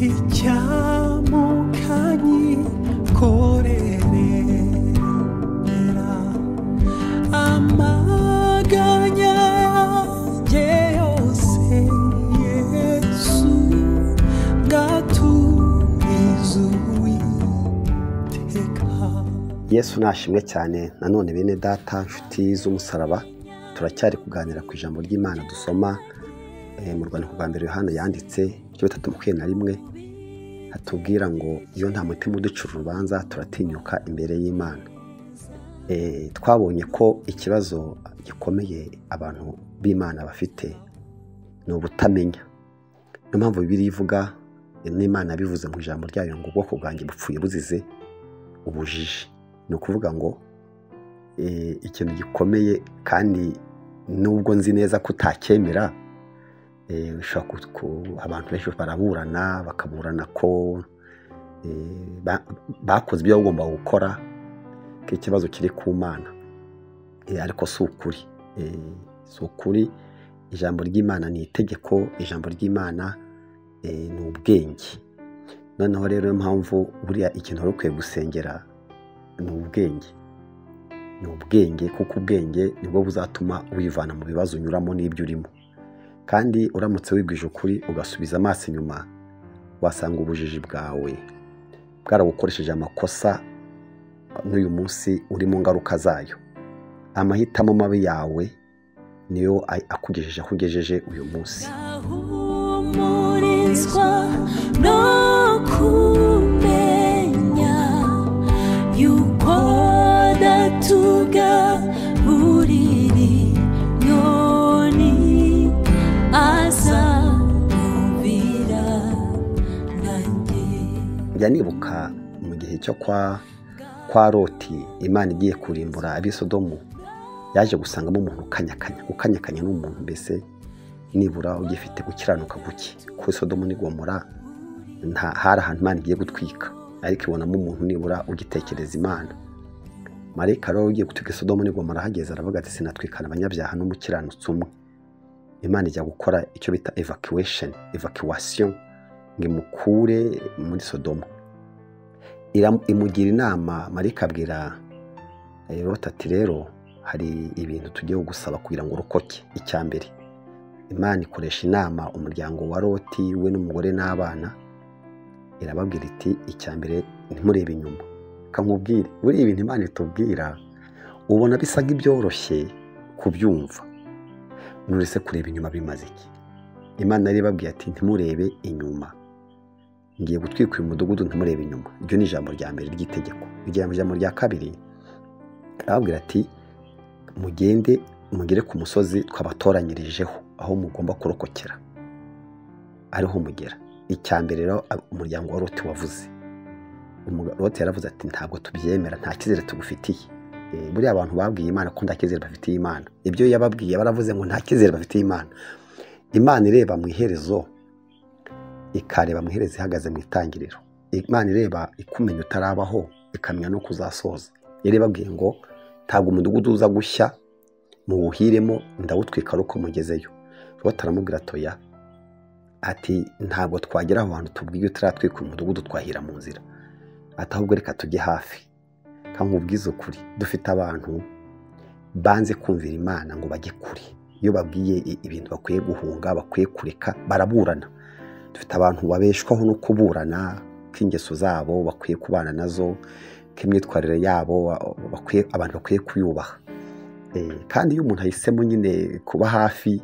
icyamukanyi korera amaganya yanjye yose Yesu ngatumiza Uwiteka. Yesu nashimwe cyane. Nanone bene data nshuti z'umusaraba, turacyari kuganira ku ijambo ry'Imana dusoma mu rwandiko rwa mbere Yohana yanditse igice 3:1 hatubwira ngo iyo nta mutima uducura urubanza turatinyuka imbere y'Imana. Twabonye ko ikibazo gikomeye abantu b'Imana bafite ni ubutamenya. Niyo mpamvu Bibiliya ivuga n'Imana bivuze mu ijambo ryayo ngo ubwoko bwanjye bupfuye buzize ubujiji. Ni ukuvuga ngo ikintu gikomeye kandi nubwo nzi neza ko utacyemera, abantu benshi baraburana bakaburana ko bakoze ibyo bagomba gukora, ko ikibazo kiri ku Mana, ariko si ukuri. Si ukuri. Ijambo ry'Imana ni itegeko, ijambo ry'Imana ni ubwenge. Noneho rero impamvu buriya ikintu wari ukwiye gusengera ni ubwenge. Ni ubwenge, kuko ubwenge nibwo buzatuma wivana mu bibazo unyuramo n'ibyo urimo. Kandi uramutse wigwije ukuri ugasubiza amaso inyuma, wasanga ubujiji bwawe bwaragukoresheje amakosa n'uyu munsi uri mu ngaruka zayo. Amahitamo mabi yawe niyo akugejeje aho ugejeje uyu munsi. Ahumurizwa no kumenya yuko datuga buriri noni azamubira nanjye. Njya nibuka mu gihe cyo kwa Loti, Imana igiye kurimbura ab'i Sodomu, yaje gusangamo umuntu ukanyakanya n'umuntu mbese nibura ugifite gukiranuka guke. Ku Sodomu n'i Gomora hari ahantu Imana igiye gutwika, ariko ibonamo umuntu nibura ugitekereza Imana. Marayika rero ugiye gutwika Sodomu n'i Gomora ahageze aravuga ati sinatwikana abanyabyaha n'umukiranutsi umwe. Imana ijya gukora icyo bita evacuation ngo imukure muri Sodomu. Imugira inama, Marayika abwira Loti ati rero hari ibintu tugiye gusaba kugira ngo urokoke. Icya mbere, Imana ikoresha inama umuryango wa Loti we n'umugore n'abana, irababwira iti icya mbere ntimurebe inyuma. Kamubwire buri ibintu Imana itubwira ubona bisa nk'ibyoroshye kubyumva, nurese kureba inyuma bimaze iki? Imana yari ibabwiye ati ntimurebe inyuma, ngiye gutwika uyu mudugudu, ntimurebe inyuma. Iryo ni ijambo rya mbere ry'itegeko. Ijambo rya kabiri arababwira ati mugende mugere ku musozi twabatoranyirijeho aho mugomba kurokokera, ariho mugera. Icya mbere rero umuryango wa Loti wavuze. Loti yaravuze ati ntabwo tubyemera, nta cyizere tugufitiye. Buriya abantu babwiye Imana ko nta cyizere bafitiye Imana. Ibyo yababwiye baravuze ngo nta cyizere bafitiye Imana. Imana ireba mu iherezo, ikareba mu iherezo ihagaze mu itangiriro. Imana ireba ikumenya utarabaho, ikamenya no kuzasoza. Yari babwiye ngo ntabwo umudugudu uza gushya muwuhiremo, ndawutwika ari uko mugezeyo. Loti aramubwira atoya, ati ntabwo twagera aho hantu tubwiye utaratwika umudugudu twahira mu nzira, ati ahubwo reka tujye hafi. Kankubwiza ukuri, dufite abantu banze kumvira Imana ngo bajye kure. Iyo babwiye ibintu bakwiye guhunga, bakwiye kureka, baraburana. Dufite abantu babeshwaho no kuburana, k'ingeso zabo bakwiye kubana nazo, k'imyitwarire yabo abantu bakwiye kuyubaha. Kandi iyo umuntu ahisemo nyine kuba hafi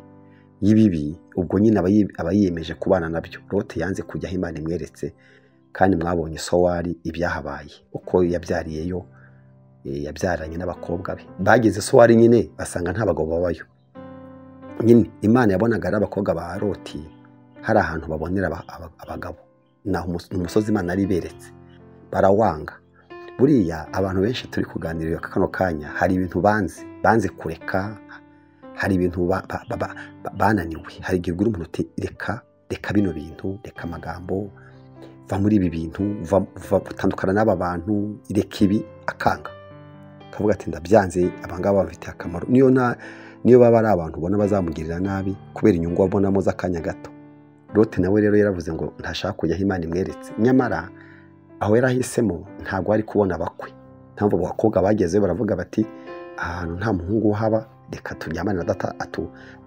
y'ibibi, ubwo nyine aba yiyemeje kubana nabyo. Loti yanze kujya aho Imana imweretse, kandi mwabonye Sowari ibyahabaye, uko yabyariyeyo, yabyaranye n'abakobwa be. Bageze Sowari nyine basanga nta bagabo babayo. Nyine Imana yabonaga ari abakobwa ba Loti hari ahantu babonera abagabo, naho umusozi Imana ari beretse barawanga. Buriya abantu benshi turi kuganirira kano kanya hari ibintu banze kureka, hari ibintu bananiwe. Hari igihe ugura umuntu uti reka bino bintu, reka amagambo, va muri ibi bintu, utandukana n'aba bantu, reka ibi, akanga. Kavuga ati ndabyanze, abangaba bafite akamaro. Niyo baba ari abantu ubona bazamugirira nabi kubera inyungu wabonamo z'akanya gato, Loti nawe rero yaravuze ngo ntashaka kujya aho Imana imweretse, nyamara aho yarahisemo ntabwo ari kubona abakwe. Ntabwo abakobwa bagezeyo baravuga bati ahantu nta muhungu uhaba, reka turyamane na data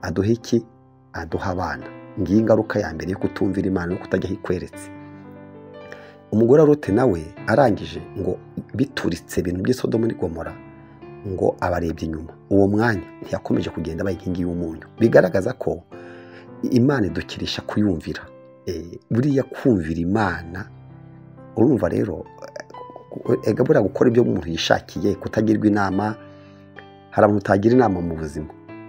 aduhe iki, aduha abana. Ngiyi ingaruka ya mbere yo kutumvira Imana no kutajya aho ikweretse. Umugore wa Loti nawe arangije ngo bituritse ibintu by'Isodomu n'Igomora, ngo abarebye inyuma. Uwo mwanya ntiyakomeje kugenda abaye inkingi y'umunyu. Bigaragaza ko Imana idukirisha kuyumvira. Buriya kumvira Imana, urumva rero buriya gukora ibyo umuntu yishakiye, kutagirwa inama. Hari abantu utagira inama mu buzima,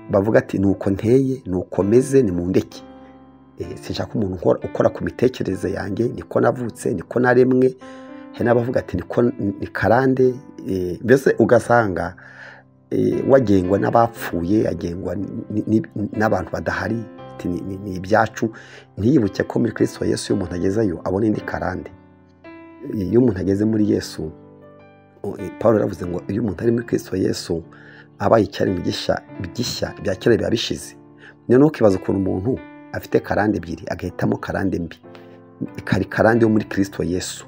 bavuga ati nuko nteye, nuko meze, ni mu ndeke. Sinshaka umuntu ukora ku mitekerereze yanjye, niko navutse, niko naremwe. Hari n'abavuga ati ni karande. Mbese ugasanga wagengwa n'abapfuye, agengwa n'abantu badahari, ni ibyacu. Ntiyibuke ko muri Kristo Yesu iyo umuntu agezeyo abona indi karande. Iyo umuntu ageze muri Yesu, Paulo yaravuze ngo iyo umuntu ari muri Kristo Yesu abaye icyaremwe gishya, bya kera biba bishize. Noneho ukibaza ukuntu umuntu afite karande ebyiri agahitamo karande mbi. Ikari karande yo muri Kristo Yesu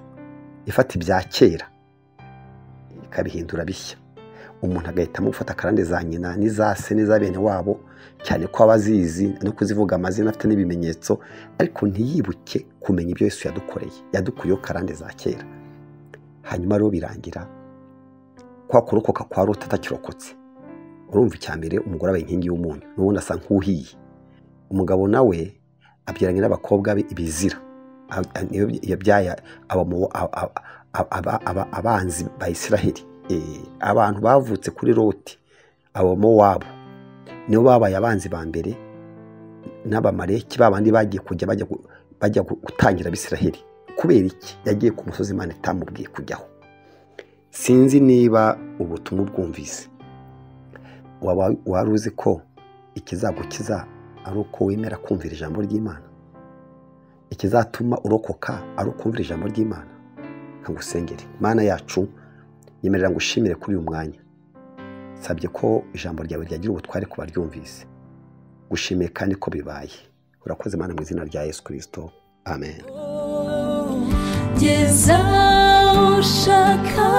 ifata ibya kera ikabihindura bishya. Umuntu agahitamo gufata karande za nyina n'iza se n'iza bene wabo, cyane ko abazizi no kuzivuga amazina afite n'ibimenyetso, ariko ntiyibuke kumenya ibyo Yesu yadukoreye. Yadukuyeho karande za kera. Hanyuma rero birangira kwa kurokoka kwa Loti atakirokotse. Urumva icyambere umugore abaye inkingi y'umunyu, n'ubundi asa nk'uhiye. Umugabo nawe abyaranye n'abakobwa be ibizira. Yabyaye abanzi ba Isiraheli. Abantu bavutse kuri Loti, Abamowabu nibo babaye abanzi ba mbere n'Abamaleki, babandi bagiye bajya gutangira Abisiraheli. Kubera iki? Yagiye ku musozi Imana itamubwiye kujyaho. Sinzi niba ubutumwa bwumvise. Wari uzi ko ikizagukiza ari uko wemera kumvira ijambo ry'Imana? Ikizatuma urokoka ari ukumvira ijambo ry'Imana? Nkagusengere. Mana yacu, yemerera ngushimire kuri uyu mwanya. Sabye ko ijambo ryawe ryagira ubutware ku baryumvise. Gushimiye kandi ko bibaye. Urakoze Mana mu izina rya Yesu Kristo. Amen. Geza ushaka